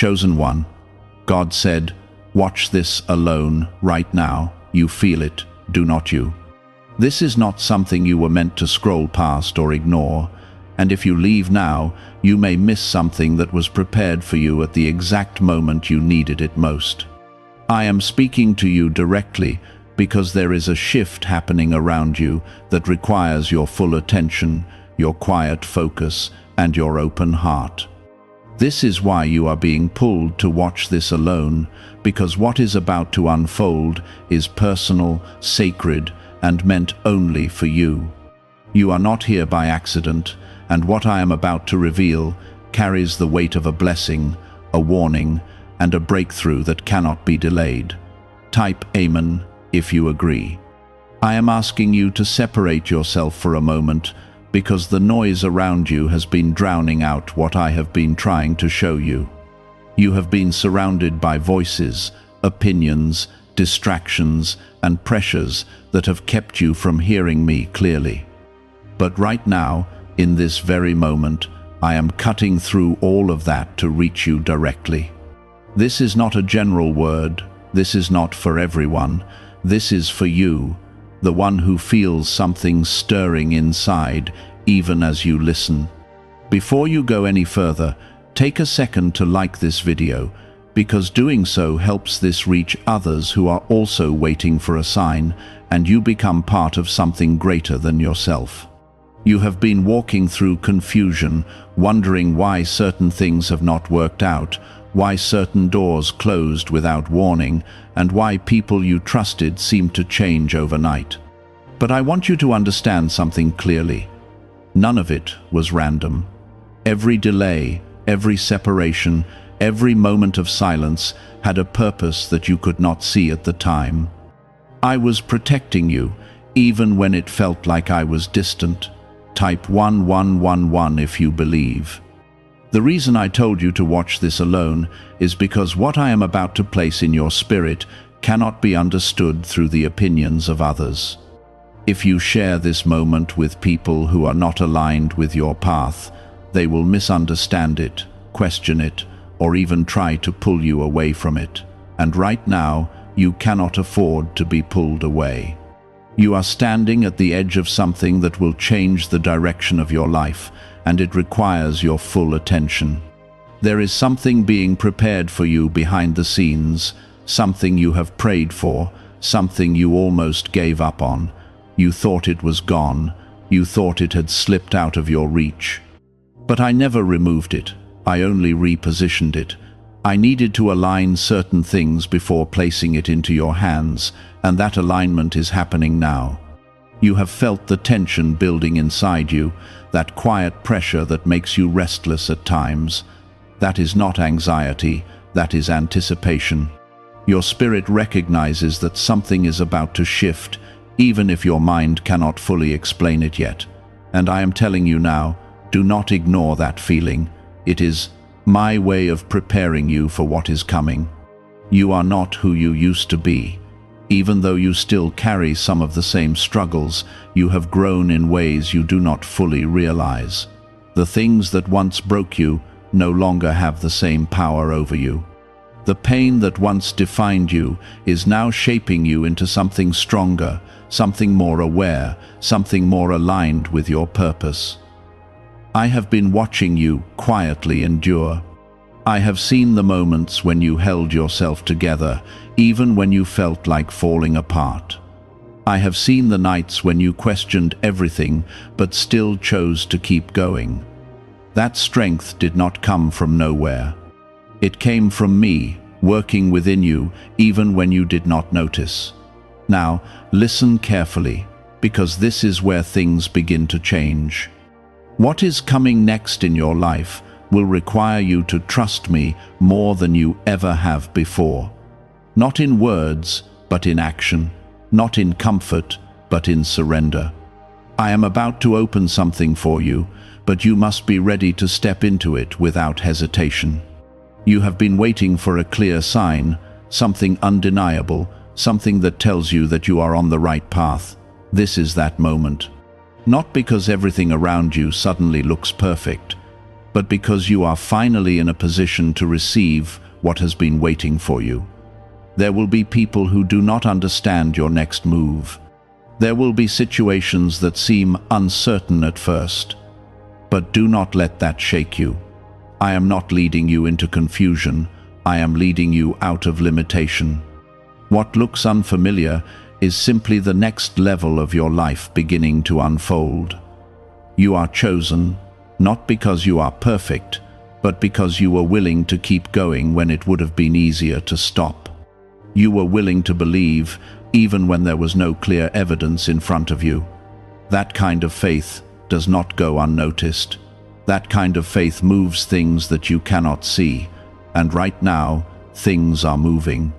Chosen one, God said, watch this alone, right now. You feel it, do not you? This is not something you were meant to scroll past or ignore, and if you leave now, you may miss something that was prepared for you at the exact moment you needed it most. I am speaking to you directly because there is a shift happening around you that requires your full attention, your quiet focus, and your open heart. This is why you are being pulled to watch this alone, because what is about to unfold is personal, sacred, and meant only for you. You are not here by accident, and what I am about to reveal carries the weight of a blessing, a warning, and a breakthrough that cannot be delayed. Type Amen if you agree. I am asking you to separate yourself for a moment, because the noise around you has been drowning out what I have been trying to show you. You have been surrounded by voices, opinions, distractions, and pressures that have kept you from hearing me clearly. But right now, in this very moment, I am cutting through all of that to reach you directly. This is not a general word. This is not for everyone. This is for you, the one who feels something stirring inside, even as you listen. Before you go any further, take a second to like this video, because doing so helps this reach others who are also waiting for a sign, and you become part of something greater than yourself. You have been walking through confusion, wondering why certain things have not worked out, why certain doors closed without warning, and why people you trusted seemed to change overnight. But I want you to understand something clearly. None of it was random. Every delay, every separation, every moment of silence had a purpose that you could not see at the time. I was protecting you, even when it felt like I was distant. Type 1111 if you believe. The reason I told you to watch this alone is because what I am about to place in your spirit cannot be understood through the opinions of others. If you share this moment with people who are not aligned with your path, they will misunderstand it, question it, or even try to pull you away from it. And right now, you cannot afford to be pulled away. You are standing at the edge of something that will change the direction of your life, and it requires your full attention. There is something being prepared for you behind the scenes, something you have prayed for, something you almost gave up on. You thought it was gone. You thought it had slipped out of your reach. But I never removed it. I only repositioned it. I needed to align certain things before placing it into your hands, and that alignment is happening now. You have felt the tension building inside you, that quiet pressure that makes you restless at times. That is not anxiety, that is anticipation. Your spirit recognizes that something is about to shift, even if your mind cannot fully explain it yet. And I am telling you now, do not ignore that feeling. It is my way of preparing you for what is coming. You are not who you used to be. Even though you still carry some of the same struggles, you have grown in ways you do not fully realize. The things that once broke you no longer have the same power over you. The pain that once defined you is now shaping you into something stronger, something more aware, something more aligned with your purpose. I have been watching you quietly endure. I have seen the moments when you held yourself together, even when you felt like falling apart. I have seen the nights when you questioned everything but still chose to keep going. That strength did not come from nowhere. It came from me, working within you, even when you did not notice. Now, listen carefully, because this is where things begin to change. What is coming next in your life will require you to trust me more than you ever have before. Not in words, but in action. Not in comfort, but in surrender. I am about to open something for you, but you must be ready to step into it without hesitation. You have been waiting for a clear sign, something undeniable, something that tells you that you are on the right path. This is that moment. Not because everything around you suddenly looks perfect, but because you are finally in a position to receive what has been waiting for you. There will be people who do not understand your next move. There will be situations that seem uncertain at first. But do not let that shake you. I am not leading you into confusion. I am leading you out of limitation. What looks unfamiliar is simply the next level of your life beginning to unfold. You are chosen, not because you are perfect, but because you were willing to keep going when it would have been easier to stop. You were willing to believe, even when there was no clear evidence in front of you. That kind of faith does not go unnoticed. That kind of faith moves things that you cannot see, and right now, things are moving.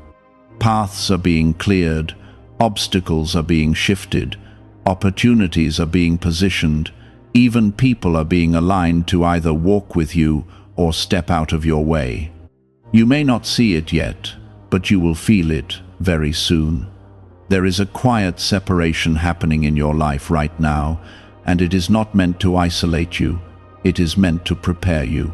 Paths are being cleared, obstacles are being shifted, opportunities are being positioned, even people are being aligned to either walk with you or step out of your way. You may not see it yet, but you will feel it very soon. There is a quiet separation happening in your life right now, and it is not meant to isolate you. It is meant to prepare you.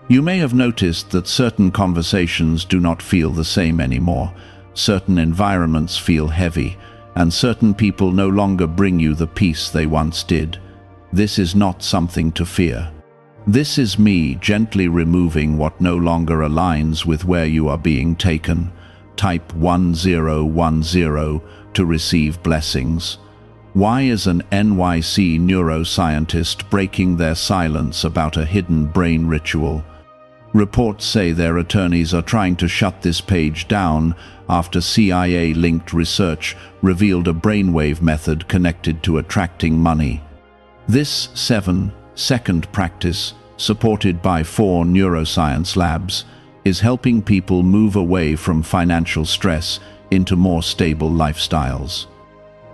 You may have noticed that certain conversations do not feel the same anymore. Certain environments feel heavy, and certain people no longer bring you the peace they once did. This is not something to fear. This is me gently removing what no longer aligns with where you are being taken. Type 1010 to receive blessings. Why is an NYC neuroscientist breaking their silence about a hidden brain ritual? Reports say their attorneys are trying to shut this page down after CIA-linked research revealed a brainwave method connected to attracting money. This 7-second practice, supported by 4 neuroscience labs, is helping people move away from financial stress into more stable lifestyles.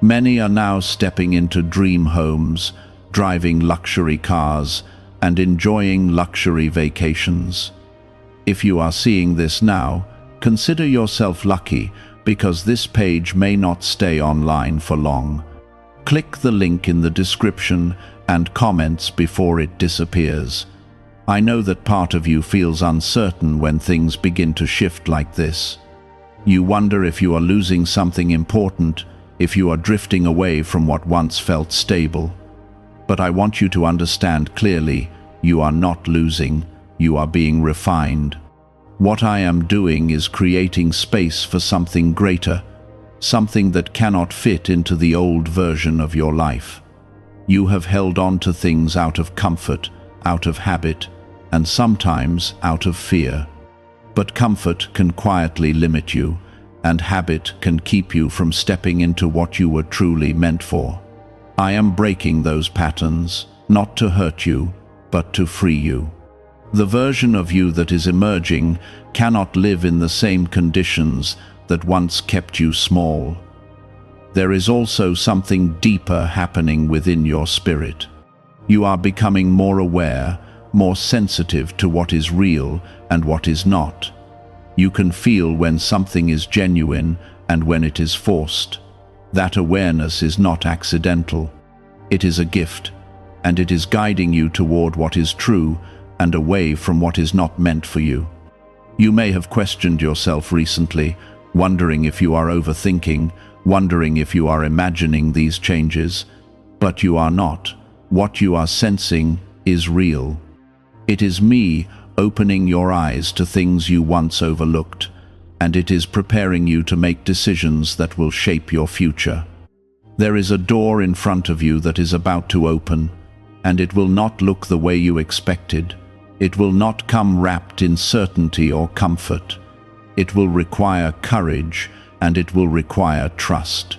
Many are now stepping into dream homes, driving luxury cars, and enjoying luxury vacations. If you are seeing this now, consider yourself lucky, because this page may not stay online for long. Click the link in the description and comments before it disappears. I know that part of you feels uncertain when things begin to shift like this. You wonder if you are losing something important, if you are drifting away from what once felt stable. But I want you to understand clearly, you are not losing, you are being refined. What I am doing is creating space for something greater, something that cannot fit into the old version of your life. You have held on to things out of comfort, out of habit, and sometimes out of fear. But comfort can quietly limit you, and habit can keep you from stepping into what you were truly meant for. I am breaking those patterns, not to hurt you, but to free you. The version of you that is emerging cannot live in the same conditions that once kept you small. There is also something deeper happening within your spirit. You are becoming more aware, more sensitive to what is real and what is not. You can feel when something is genuine and when it is forced. That awareness is not accidental. It is a gift, and it is guiding you toward what is true and away from what is not meant for you. You may have questioned yourself recently, wondering if you are overthinking, wondering if you are imagining these changes, but you are not. What you are sensing is real. It is me opening your eyes to things you once overlooked, and it is preparing you to make decisions that will shape your future. There is a door in front of you that is about to open, and it will not look the way you expected. It will not come wrapped in certainty or comfort. It will require courage, and it will require trust.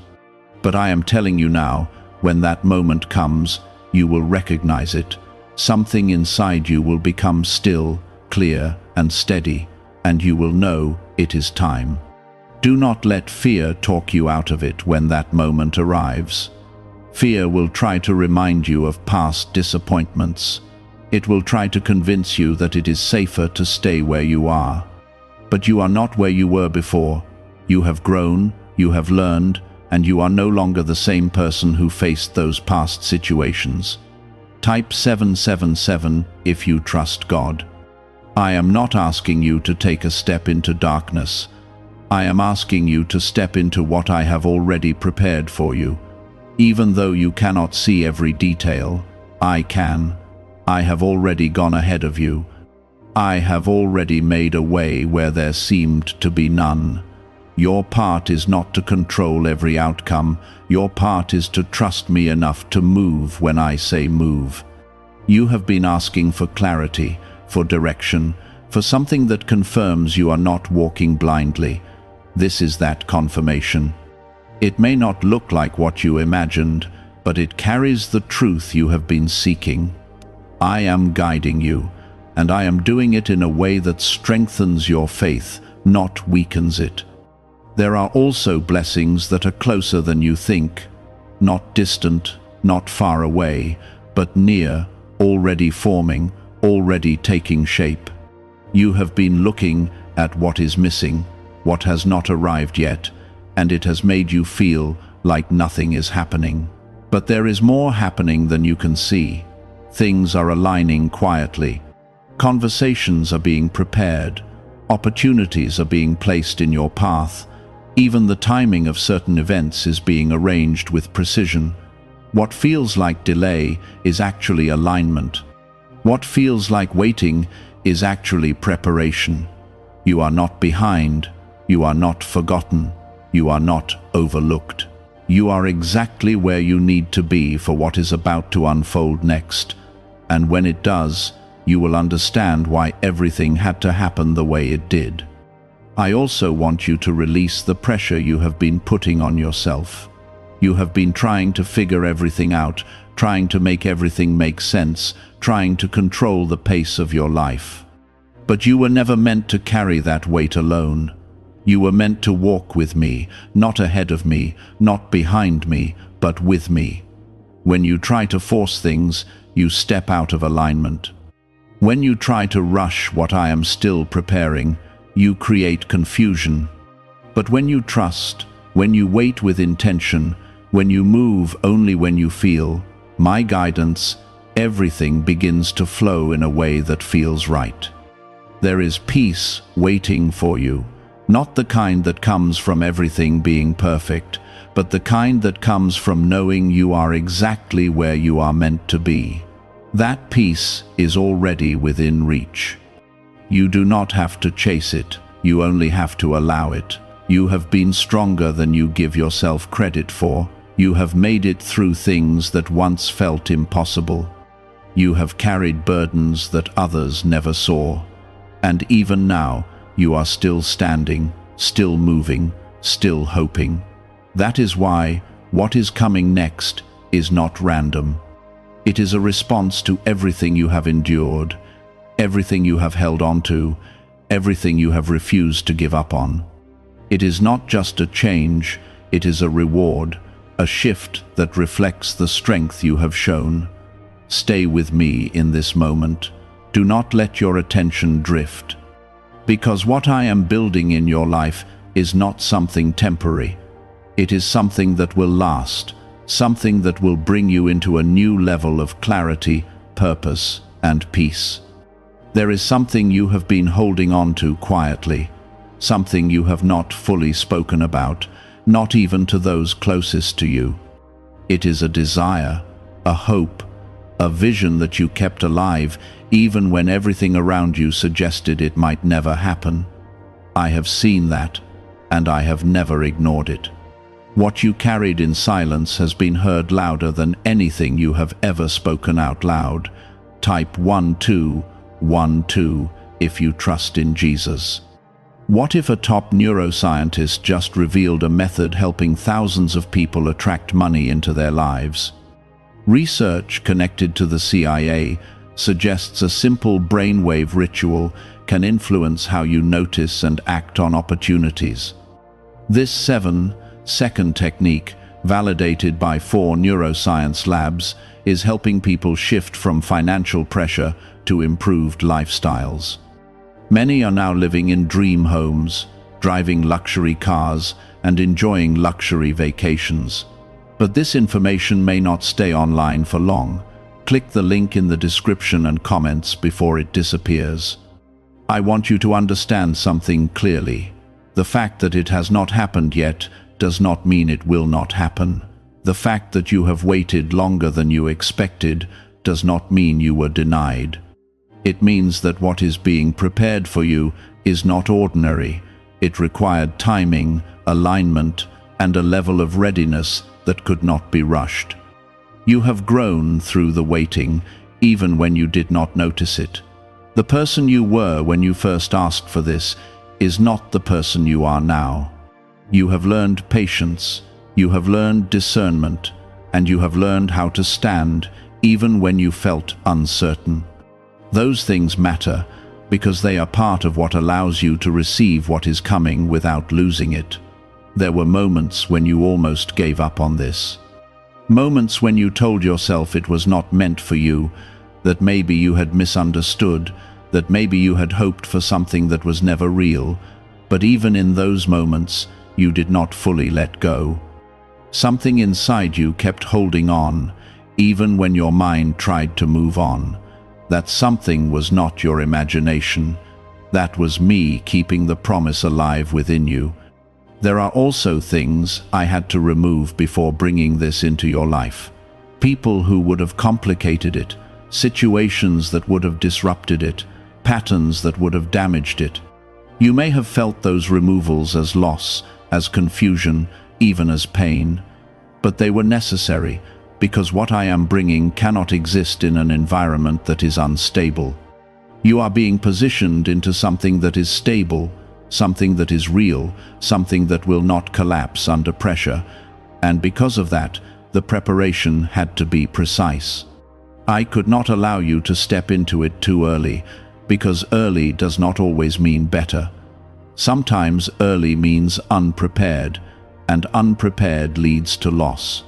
But I am telling you now, when that moment comes, you will recognize it. Something inside you will become still, clear, and steady, and you will know it is time. Do not let fear talk you out of it when that moment arrives. Fear will try to remind you of past disappointments. It will try to convince you that it is safer to stay where you are. But you are not where you were before. You have grown, you have learned, and you are no longer the same person who faced those past situations. Type 777 if you trust God. I am not asking you to take a step into darkness. I am asking you to step into what I have already prepared for you. Even though you cannot see every detail, I can. I have already gone ahead of you. I have already made a way where there seemed to be none. Your part is not to control every outcome. Your part is to trust me enough to move when I say move. You have been asking for clarity, for direction, for something that confirms you are not walking blindly. This is that confirmation. It may not look like what you imagined, but it carries the truth you have been seeking. I am guiding you, and I am doing it in a way that strengthens your faith, not weakens it. There are also blessings that are closer than you think, not distant, not far away, but near, already forming, already taking shape. You have been looking at what is missing, what has not arrived yet, and it has made you feel like nothing is happening. But there is more happening than you can see. Things are aligning quietly. Conversations are being prepared. Opportunities are being placed in your path. Even the timing of certain events is being arranged with precision. What feels like delay is actually alignment. What feels like waiting is actually preparation. You are not behind. You are not forgotten. You are not overlooked. You are exactly where you need to be for what is about to unfold next. And when it does, you will understand why everything had to happen the way it did. I also want you to release the pressure you have been putting on yourself. You have been trying to figure everything out, trying to make everything make sense, trying to control the pace of your life. But you were never meant to carry that weight alone. You were meant to walk with me, not ahead of me, not behind me, but with me. When you try to force things, you step out of alignment. When you try to rush what I am still preparing, you create confusion. But when you trust, when you wait with intention, when you move only when you feel my guidance, everything begins to flow in a way that feels right. There is peace waiting for you, not the kind that comes from everything being perfect, but the kind that comes from knowing you are exactly where you are meant to be. That peace is already within reach. You do not have to chase it, you only have to allow it. You have been stronger than you give yourself credit for. You have made it through things that once felt impossible. You have carried burdens that others never saw. And even now, you are still standing, still moving, still hoping. That is why what is coming next is not random. It is a response to everything you have endured, everything you have held on to, everything you have refused to give up on. It is not just a change, it is a reward, a shift that reflects the strength you have shown. Stay with me in this moment. Do not let your attention drift. Because what I am building in your life is not something temporary. It is something that will last, something that will bring you into a new level of clarity, purpose, and peace. There is something you have been holding on to quietly, something you have not fully spoken about, not even to those closest to you. It is a desire, a hope, a vision that you kept alive even when everything around you suggested it might never happen. I have seen that, and I have never ignored it. What you carried in silence has been heard louder than anything you have ever spoken out loud. Type 1212 if you trust in Jesus. What if a top neuroscientist just revealed a method helping thousands of people attract money into their lives? Research connected to the CIA suggests a simple brainwave ritual can influence how you notice and act on opportunities. This 7-second technique, validated by 4 neuroscience labs, is helping people shift from financial pressure to improved lifestyles. Many are now living in dream homes, driving luxury cars, and enjoying luxury vacations. But this information may not stay online for long. Click the link in the description and comments before it disappears. I want you to understand something clearly. The fact that it has not happened yet does not mean it will not happen. The fact that you have waited longer than you expected does not mean you were denied. It means that what is being prepared for you is not ordinary. It required timing, alignment, and a level of readiness that could not be rushed. You have grown through the waiting, even when you did not notice it. The person you were when you first asked for this is not the person you are now. You have learned patience, you have learned discernment, and you have learned how to stand even when you felt uncertain. Those things matter because they are part of what allows you to receive what is coming without losing it. There were moments when you almost gave up on this. Moments when you told yourself it was not meant for you, that maybe you had misunderstood, that maybe you had hoped for something that was never real, but even in those moments, you did not fully let go. Something inside you kept holding on, even when your mind tried to move on. That something was not your imagination. That was me keeping the promise alive within you. There are also things I had to remove before bringing this into your life. People who would have complicated it, situations that would have disrupted it, patterns that would have damaged it. You may have felt those removals as loss, as confusion, even as pain. But they were necessary, because what I am bringing cannot exist in an environment that is unstable. You are being positioned into something that is stable, something that is real, something that will not collapse under pressure, and because of that, the preparation had to be precise. I could not allow you to step into it too early, because early does not always mean better. Sometimes early means unprepared, and unprepared leads to loss.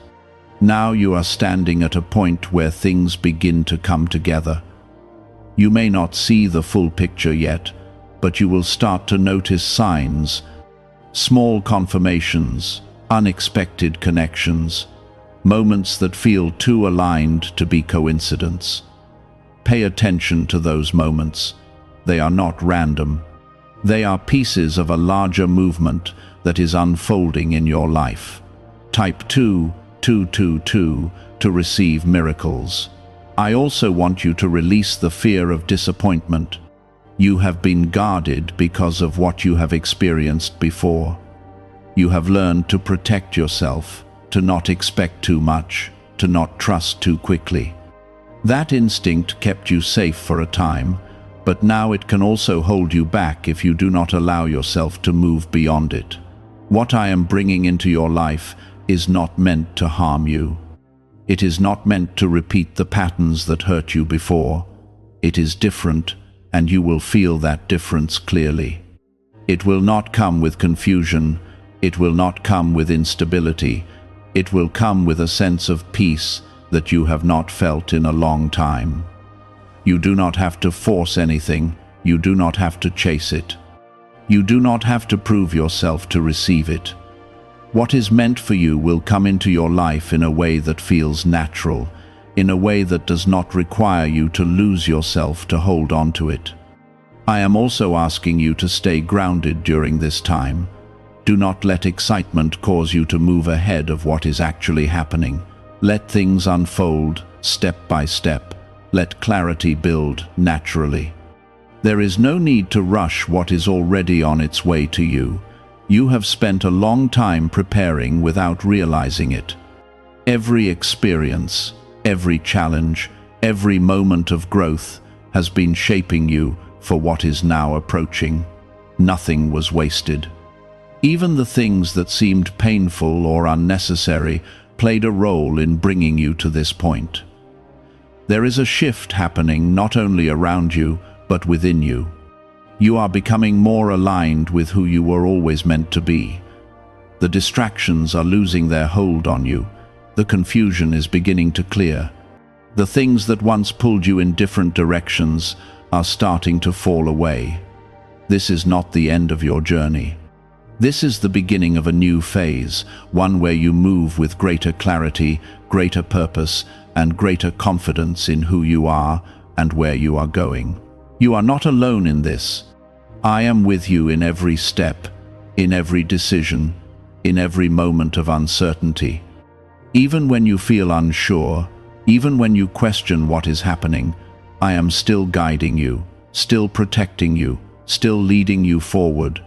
Now you are standing at a point where things begin to come together. You may not see the full picture yet, but you will start to notice signs, small confirmations, unexpected connections, moments that feel too aligned to be coincidence. Pay attention to those moments. They are not random. They are pieces of a larger movement that is unfolding in your life. Type 222 to receive miracles. I also want you to release the fear of disappointment. You have been guarded because of what you have experienced before. You have learned to protect yourself, to not expect too much, to not trust too quickly. That instinct kept you safe for a time, but now it can also hold you back if you do not allow yourself to move beyond it. What I am bringing into your life is not meant to harm you. It is not meant to repeat the patterns that hurt you before. It is different, and you will feel that difference clearly. It will not come with confusion. It will not come with instability. It will come with a sense of peace that you have not felt in a long time. You do not have to force anything. You do not have to chase it. You do not have to prove yourself to receive it. What is meant for you will come into your life in a way that feels natural, in a way that does not require you to lose yourself to hold on to it. I am also asking you to stay grounded during this time. Do not let excitement cause you to move ahead of what is actually happening. Let things unfold step by step. Let clarity build naturally. There is no need to rush what is already on its way to you. You have spent a long time preparing without realizing it. Every experience, every challenge, every moment of growth has been shaping you for what is now approaching. Nothing was wasted. Even the things that seemed painful or unnecessary played a role in bringing you to this point. There is a shift happening not only around you, but within you. You are becoming more aligned with who you were always meant to be. The distractions are losing their hold on you. The confusion is beginning to clear. The things that once pulled you in different directions are starting to fall away. This is not the end of your journey. This is the beginning of a new phase, one where you move with greater clarity, greater purpose, and greater confidence in who you are and where you are going. You are not alone in this. I am with you in every step, in every decision, in every moment of uncertainty. Even when you feel unsure, even when you question what is happening, I am still guiding you, still protecting you, still leading you forward.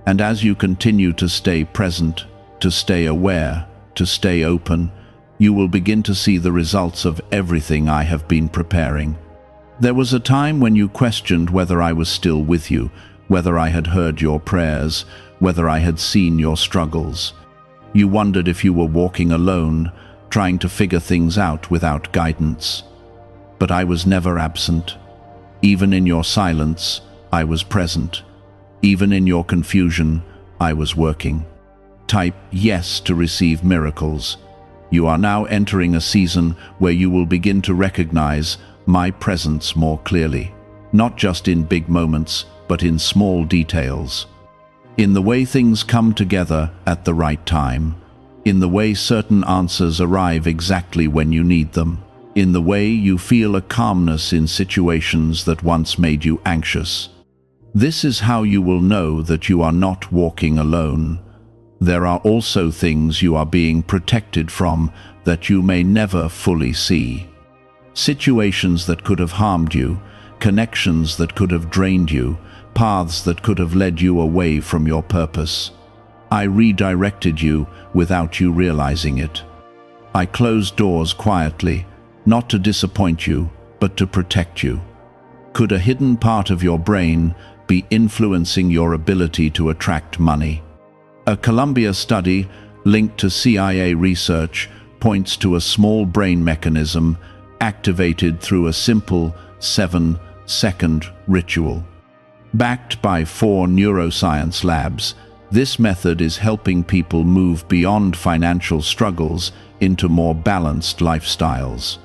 And as you continue to stay present, to stay aware, to stay open, you will begin to see the results of everything I have been preparing. There was a time when you questioned whether I was still with you, whether I had heard your prayers, whether I had seen your struggles. You wondered if you were walking alone, trying to figure things out without guidance. But I was never absent. Even in your silence, I was present. Even in your confusion, I was working. Type yes to receive miracles. You are now entering a season where you will begin to recognize my presence more clearly, not just in big moments, but in small details. In the way things come together at the right time, in the way certain answers arrive exactly when you need them, in the way you feel a calmness in situations that once made you anxious. This is how you will know that you are not walking alone. There are also things you are being protected from that you may never fully see. Situations that could have harmed you, connections that could have drained you, paths that could have led you away from your purpose. I redirected you without you realizing it. I closed doors quietly, not to disappoint you, but to protect you. Could a hidden part of your brain be influencing your ability to attract money? A Columbia study linked to CIA research points to a small brain mechanism activated through a simple 7-second ritual. Backed by 4 neuroscience labs, this method is helping people move beyond financial struggles into more balanced lifestyles.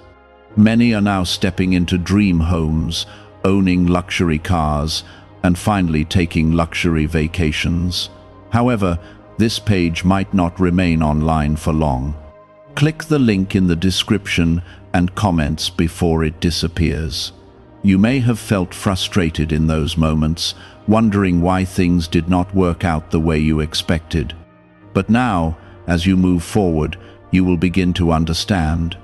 Many are now stepping into dream homes, owning luxury cars, and finally taking luxury vacations. However, this page might not remain online for long. Click the link in the description and comments before it disappears. You may have felt frustrated in those moments, wondering why things did not work out the way you expected. But now, as you move forward, you will begin to understand.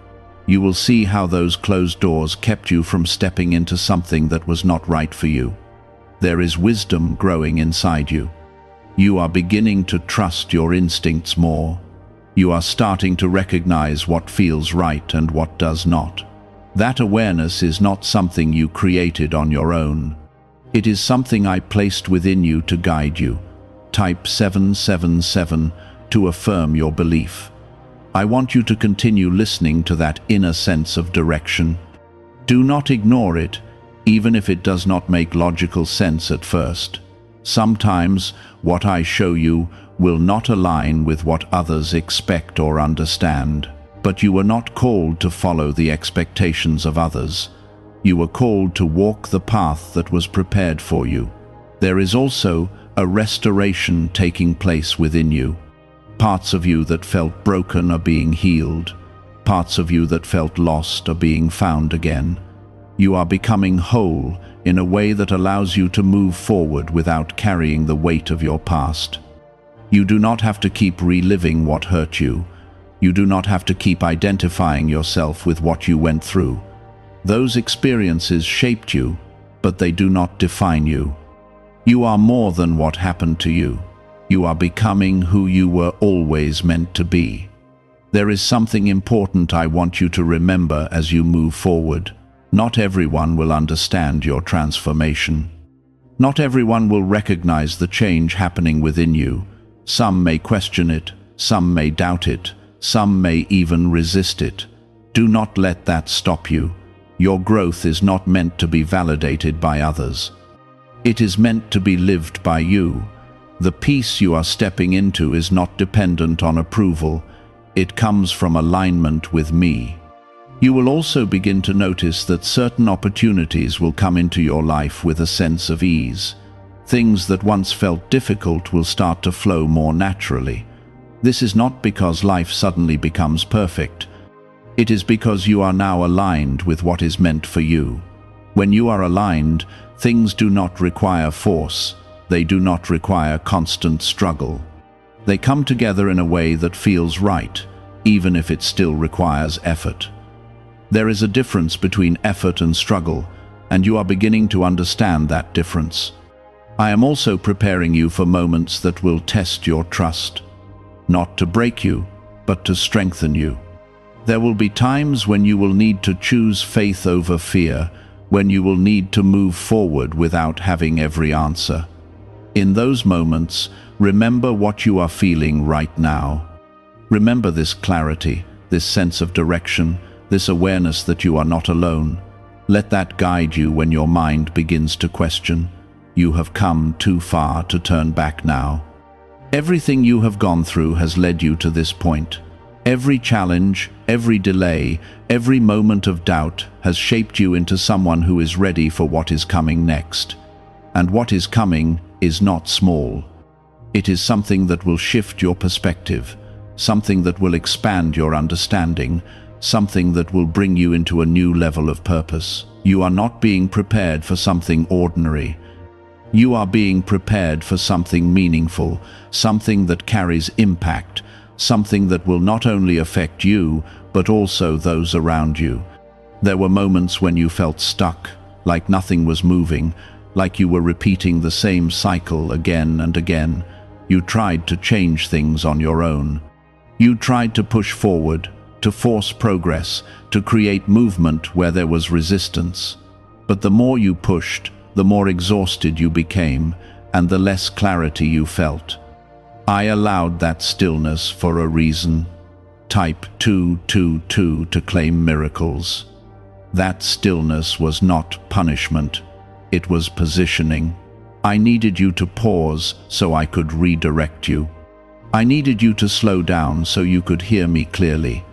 You will see how those closed doors kept you from stepping into something that was not right for you. There is wisdom growing inside you. You are beginning to trust your instincts more. You are starting to recognize what feels right and what does not. That awareness is not something you created on your own. It is something I placed within you to guide you. Type 777 to affirm your belief. I want you to continue listening to that inner sense of direction. Do not ignore it, even if it does not make logical sense at first. Sometimes what I show you will not align with what others expect or understand. But you were not called to follow the expectations of others. You were called to walk the path that was prepared for you. There is also a restoration taking place within you. Parts of you that felt broken are being healed. Parts of you that felt lost are being found again. You are becoming whole in a way that allows you to move forward without carrying the weight of your past. You do not have to keep reliving what hurt you. You do not have to keep identifying yourself with what you went through. Those experiences shaped you, but they do not define you. You are more than what happened to you. You are becoming who you were always meant to be. There is something important I want you to remember as you move forward. Not everyone will understand your transformation. Not everyone will recognize the change happening within you. Some may question it, some may doubt it, some may even resist it. Do not let that stop you. Your growth is not meant to be validated by others. It is meant to be lived by you. The peace you are stepping into is not dependent on approval. It comes from alignment with me. You will also begin to notice that certain opportunities will come into your life with a sense of ease. Things that once felt difficult will start to flow more naturally. This is not because life suddenly becomes perfect. It is because you are now aligned with what is meant for you. When you are aligned, things do not require force. They do not require constant struggle. They come together in a way that feels right, even if it still requires effort. There is a difference between effort and struggle, and you are beginning to understand that difference. I am also preparing you for moments that will test your trust, not to break you, but to strengthen you. There will be times when you will need to choose faith over fear, when you will need to move forward without having every answer. In those moments, remember what you are feeling right now. Remember this clarity, this sense of direction, this awareness that you are not alone. Let that guide you when your mind begins to question. You have come too far to turn back now. Everything you have gone through has led you to this point. Every challenge, every delay, every moment of doubt has shaped you into someone who is ready for what is coming next. And what is coming is not small. It is something that will shift your perspective, something that will expand your understanding, something that will bring you into a new level of purpose. You are not being prepared for something ordinary. You are being prepared for something meaningful, something that carries impact, something that will not only affect you, but also those around you. There were moments when you felt stuck, like nothing was moving, like you were repeating the same cycle again and again. You tried to change things on your own. You tried to push forward, to force progress, to create movement where there was resistance. But the more you pushed, the more exhausted you became, and the less clarity you felt. I allowed that stillness for a reason. Type 222 to claim miracles. That stillness was not punishment. It was positioning. I needed you to pause so I could redirect you. I needed you to slow down so you could hear me clearly.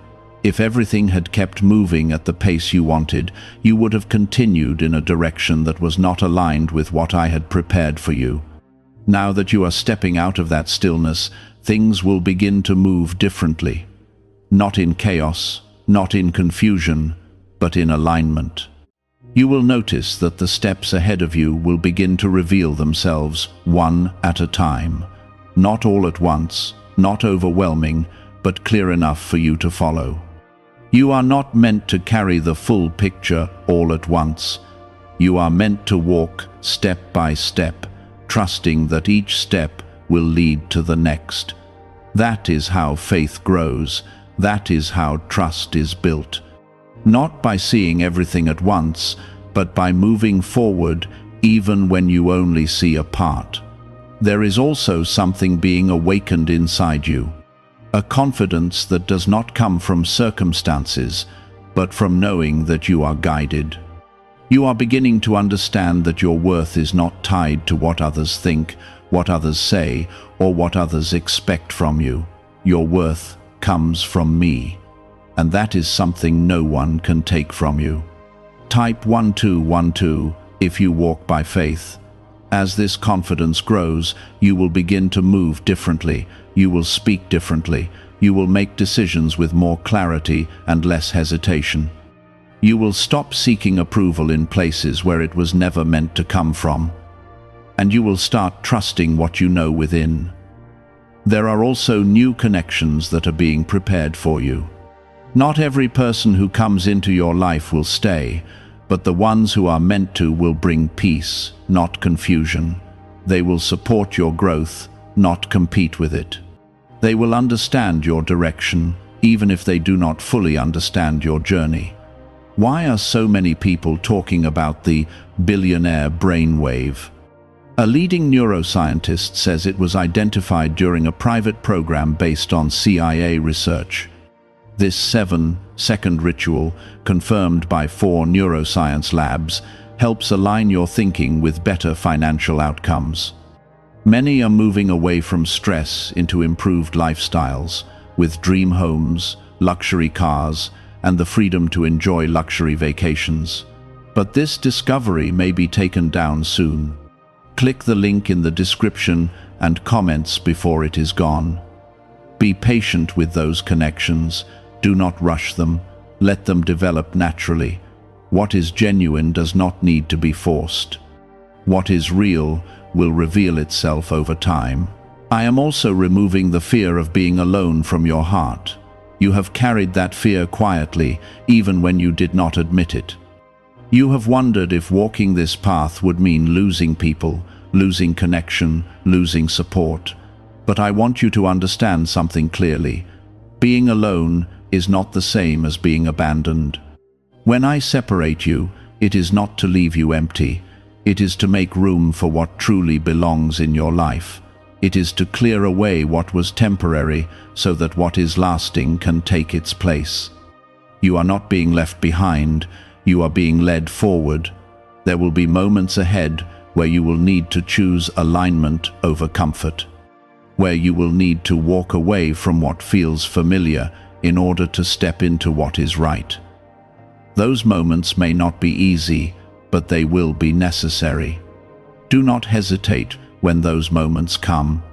If everything had kept moving at the pace you wanted, you would have continued in a direction that was not aligned with what I had prepared for you. Now that you are stepping out of that stillness, things will begin to move differently. Not in chaos, not in confusion, but in alignment. You will notice that the steps ahead of you will begin to reveal themselves one at a time. Not all at once, not overwhelming, but clear enough for you to follow. You are not meant to carry the full picture all at once. You are meant to walk step by step, trusting that each step will lead to the next. That is how faith grows. That is how trust is built. Not by seeing everything at once, but by moving forward even when you only see a part. There is also something being awakened inside you. A confidence that does not come from circumstances, but from knowing that you are guided. You are beginning to understand that your worth is not tied to what others think, what others say, or what others expect from you. Your worth comes from me, and that is something no one can take from you. Type 1212 if you walk by faith. As this confidence grows, you will begin to move differently. You will speak differently. You will make decisions with more clarity and less hesitation. You will stop seeking approval in places where it was never meant to come from. And you will start trusting what you know within. There are also new connections that are being prepared for you. Not every person who comes into your life will stay, but the ones who are meant to will bring peace, not confusion. They will support your growth, not compete with it. They will understand your direction, even if they do not fully understand your journey. Why are so many people talking about the billionaire brainwave? A leading neuroscientist says it was identified during a private program based on CIA research. This 7-second ritual, confirmed by 4 neuroscience labs, helps align your thinking with better financial outcomes. Many are moving away from stress into improved lifestyles, with dream homes, luxury cars, and the freedom to enjoy luxury vacations. But this discovery may be taken down soon. Click the link in the description and comments before it is gone. Be patient with those connections. Do not rush them. Let them develop naturally. What is genuine does not need to be forced. What is real will reveal itself over time. I am also removing the fear of being alone from your heart. You have carried that fear quietly, even when you did not admit it. You have wondered if walking this path would mean losing people, losing connection, losing support. But I want you to understand something clearly. Being alone is not the same as being abandoned. When I separate you, it is not to leave you empty. It is to make room for what truly belongs in your life. It is to clear away what was temporary so that what is lasting can take its place. You are not being left behind, you are being led forward. There will be moments ahead where you will need to choose alignment over comfort, where you will need to walk away from what feels familiar in order to step into what is right. Those moments may not be easy, but they will be necessary. Do not hesitate when those moments come.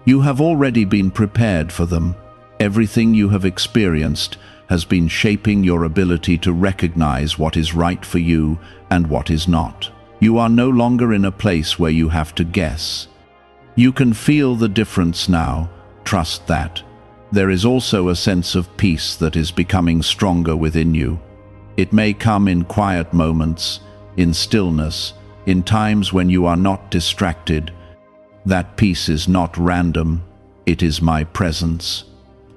You have already been prepared for them. Everything you have experienced has been shaping your ability to recognize what is right for you and what is not. You are no longer in a place where you have to guess. You can feel the difference now. Trust that. There is also a sense of peace that is becoming stronger within you. It may come in quiet moments, in stillness, in times when you are not distracted. That peace is not random, it is my presence.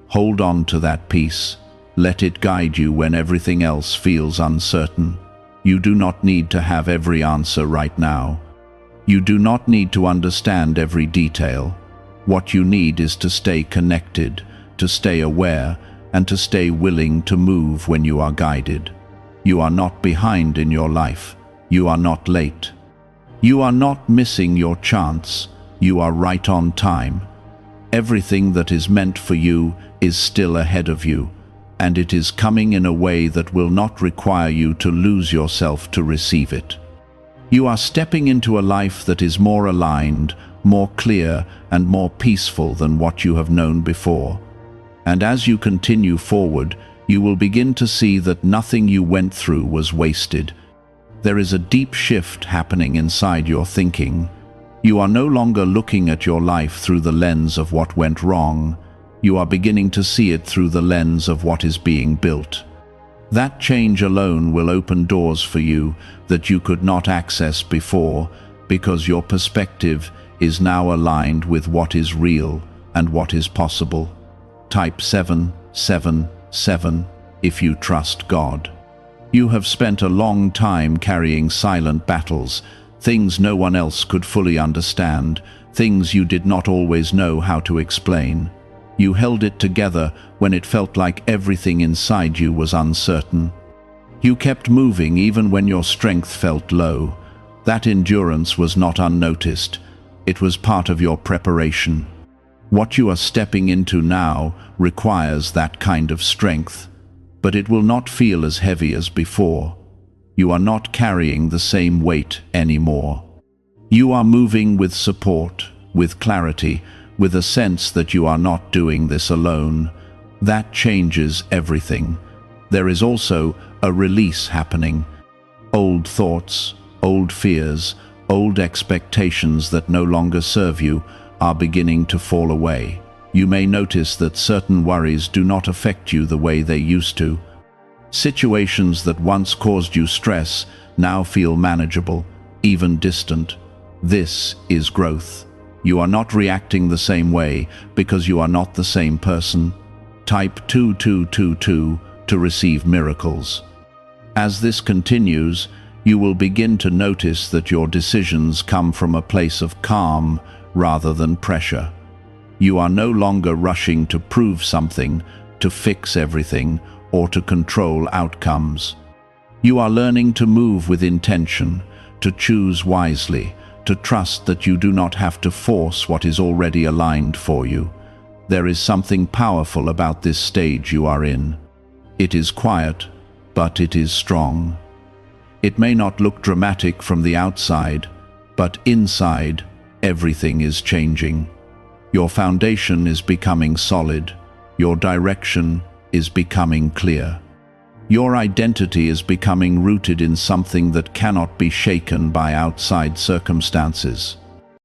Hold on to that peace. Let it guide you when everything else feels uncertain. You do not need to have every answer right now. You do not need to understand every detail. What you need is to stay connected, to stay aware, and to stay willing to move when you are guided. You are not behind in your life. You are not late. You are not missing your chance. You are right on time. Everything that is meant for you is still ahead of you, and it is coming in a way that will not require you to lose yourself to receive it. You are stepping into a life that is more aligned, more clear, and more peaceful than what you have known before. And as you continue forward, you will begin to see that nothing you went through was wasted. There is a deep shift happening inside your thinking. You are no longer looking at your life through the lens of what went wrong. You are beginning to see it through the lens of what is being built. That change alone will open doors for you that you could not access before, because your perspective is now aligned with what is real and what is possible. Type 777 if you trust God. You have spent a long time carrying silent battles, things no one else could fully understand, things you did not always know how to explain. You held it together when it felt like everything inside you was uncertain. You kept moving even when your strength felt low. That endurance was not unnoticed. It was part of your preparation. What you are stepping into now requires that kind of strength, but it will not feel as heavy as before. You are not carrying the same weight anymore. You are moving with support, with clarity, with a sense that you are not doing this alone. That changes everything. There is also a release happening. Old thoughts, old fears, old expectations that no longer serve you are beginning to fall away. You may notice that certain worries do not affect you the way they used to. Situations that once caused you stress now feel manageable, even distant. This is growth. You are not reacting the same way because you are not the same person. Type 2222 to receive miracles. As this continues, you will begin to notice that your decisions come from a place of calm rather than pressure. You are no longer rushing to prove something, to fix everything, or to control outcomes. You are learning to move with intention, to choose wisely, to trust that you do not have to force what is already aligned for you. There is something powerful about this stage you are in. It is quiet, but it is strong. It may not look dramatic from the outside, but inside, everything is changing. Your foundation is becoming solid. Your direction is becoming clear. Your identity is becoming rooted in something that cannot be shaken by outside circumstances.